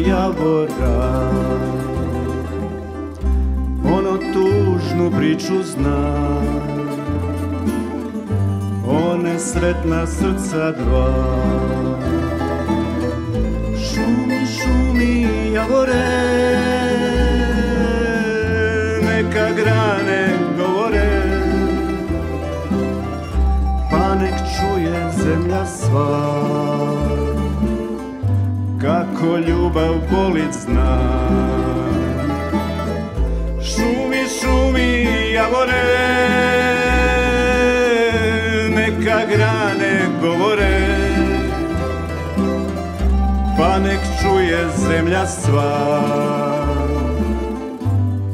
javora, ono tužnu priču zna, one sretna srca dva. Šumi, šumi, javore, neka grane govore, pa nek čuje zemlja sva, kako ljubav bolit zna. Šumi, šumi, javore, neka grane govore, pa nek čuje zemlja sva,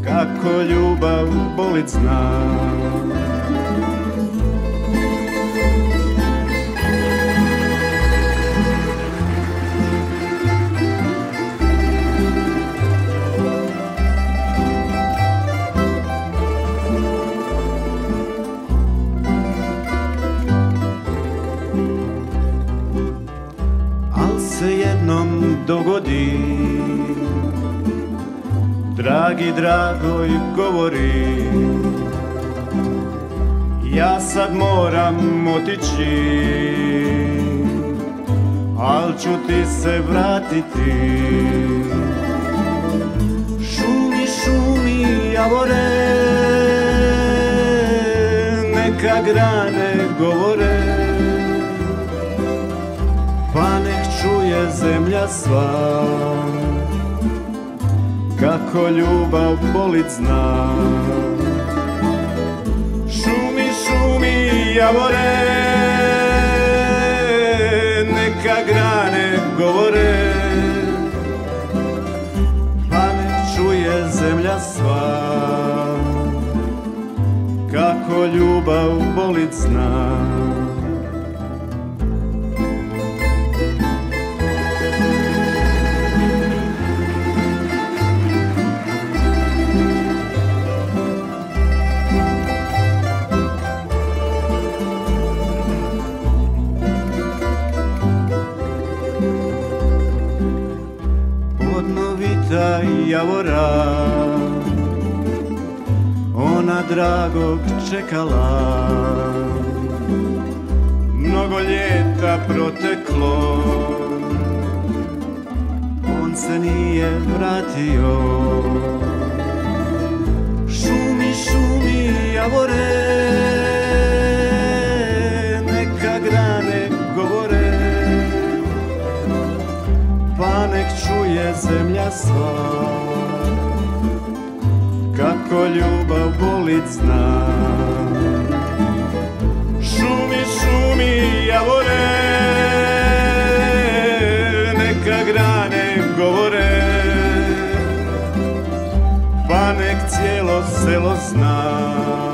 kako ljubav bolit zna. Se jednom dogodi, dragi dragoj govori, ja sad moram otići, al ću ti se vratiti. Šumi, šumi, javore, neka grane govore, pa nek čuje zemlja sva, kako ljubav bolit zna. Šumi, šumi, javore, neka grane govore, pa nek čuje zemlja sva, kako ljubav bolit zna. Podnovita javora, ona dragog čekala, mnogo ljeta proteklo, on se nije vratio. Šumi, šumi, javore, neka grane govore, pa nek čuje zemlja sva, kako ljubav bolit zna. Šumi, šumi, javore, neka grane govore, pa nek cijelo selo zna.